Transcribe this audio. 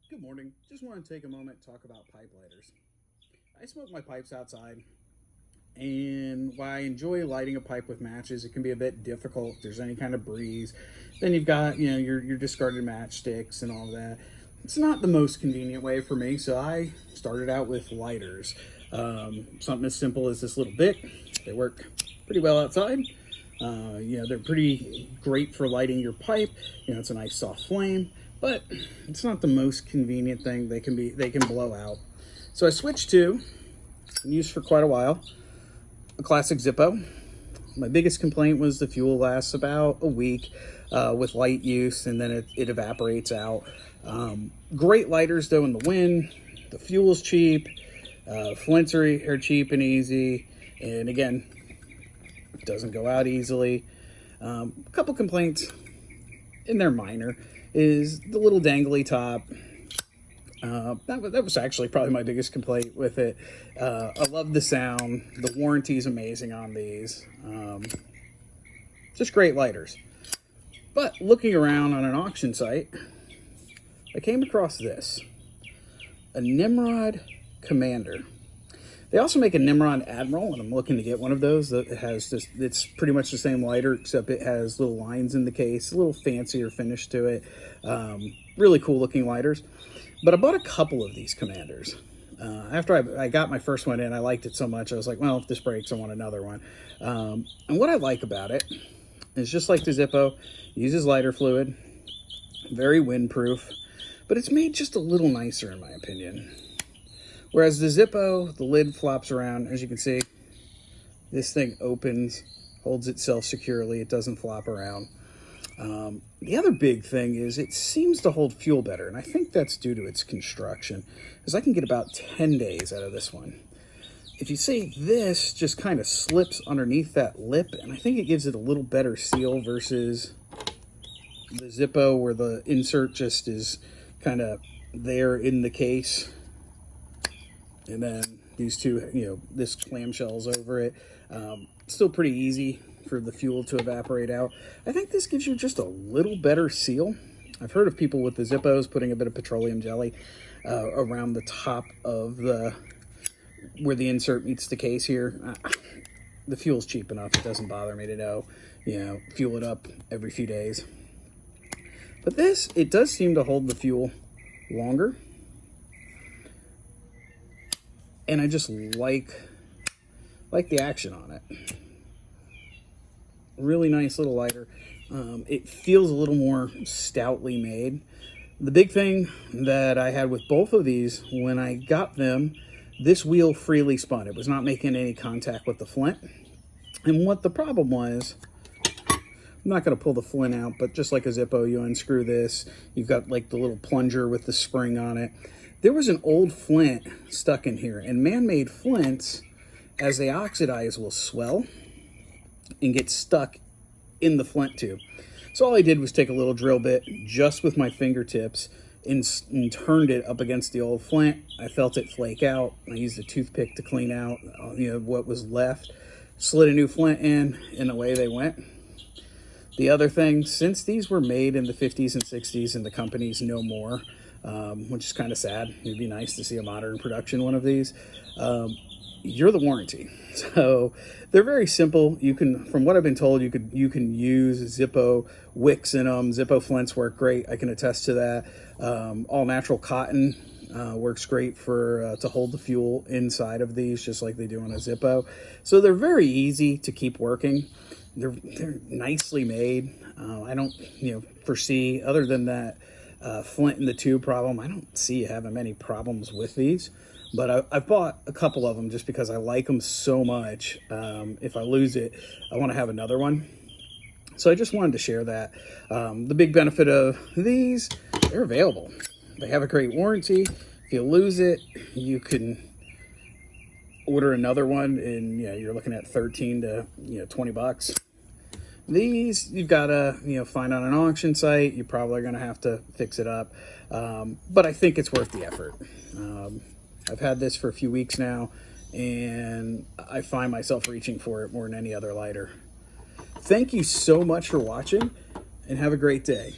Good morning. Just want to take a moment to talk about pipe lighters. I smoke my pipes outside, and while I enjoy lighting a pipe with matches, it can be a bit difficult if there's any kind of breeze. Then you've got, your discarded matchsticks and all that. It's not the most convenient way for me, so I started out with lighters. Something as simple as this little bit. They work pretty well outside. They're pretty great for lighting your pipe. It's a nice soft flame, but it's not the most convenient thing. They can blow out. So I switched to, and used for quite a while, a classic Zippo. My biggest complaint was the fuel lasts about a week with light use, and then it evaporates out. Great lighters though in the wind. The fuel's cheap. Flints are cheap and easy, and again, it doesn't go out easily. A couple complaints, and they're minor, is the little dangly top. That was actually probably my biggest complaint with it. I love the sound. The warranty is amazing on these. Just great lighters. But looking around on an auction site, I came across this. A Nimrod Commander. They also make a Nimrod Admiral, and I'm looking to get one of those. That has it's pretty much the same lighter, except it has little lines in the case, a little fancier finish to it. Really cool looking lighters. But I bought a couple of these Commanders. After I got my first one in, I liked it so much, I was like, well, if this breaks, I want another one. And what I like about it is, just like the Zippo, uses lighter fluid, very windproof, but it's made just a little nicer in my opinion. Whereas the Zippo, the lid flops around. As you can see, this thing opens, holds itself securely. It doesn't flop around. The other big thing is it seems to hold fuel better, and I think that's due to its construction, because I can get about 10 days out of this one. If you see, this just kind of slips underneath that lip, and I think it gives it a little better seal versus the Zippo, where the insert just is kind of there in the case. And then these two, this clamshell's over it. Still pretty easy for the fuel to evaporate out. I think this gives you just a little better seal. I've heard of people with the Zippos putting a bit of petroleum jelly around the top of where the insert meets the case here. The fuel's cheap enough. It doesn't bother me to know, fuel it up every few days. But this, it does seem to hold the fuel longer. And I just like the action on it. Really nice little lighter. It feels a little more stoutly made. The big thing that I had with both of these, when I got them, this wheel freely spun. It was not making any contact with the flint. And what the problem was, I'm not going to pull the flint out, but just like a Zippo, you unscrew this. You've got like the little plunger with the spring on it. There was an old flint stuck in here, and man-made flints, as they oxidize, will swell and get stuck in the flint tube. So all I did was take a little drill bit just with my fingertips and turned it up against the old flint. I felt it flake out. I used a toothpick to clean out what was left, slid a new flint in, and away they went. The other thing, since these were made in the 50s and 60s and the company's no more, which is kind of sad. It'd be nice to see a modern production one of these. You're the warranty. So they're very simple. You can, from what I've been told, you can use Zippo wicks in them. Zippo flints work great. I can attest to that. All natural cotton works great for to hold the fuel inside of these, just like they do on a Zippo. So they're very easy to keep working. They're nicely made. I don't foresee, other than that flint in the tube problem, I don't see you having many problems with these. But I've bought a couple of them just because I like them so much. If I lose it, I want to have another one. So I just wanted to share that. The big benefit of these, they're available. They have a great warranty. If you lose it, you can order another one, and you're looking at 13 to 20 bucks. These you've got to find on an auction site. You're probably going to have to fix it up, but I think it's worth the effort. I've had this for a few weeks now, and I find myself reaching for it more than any other lighter. Thank you so much for watching, and have a great day.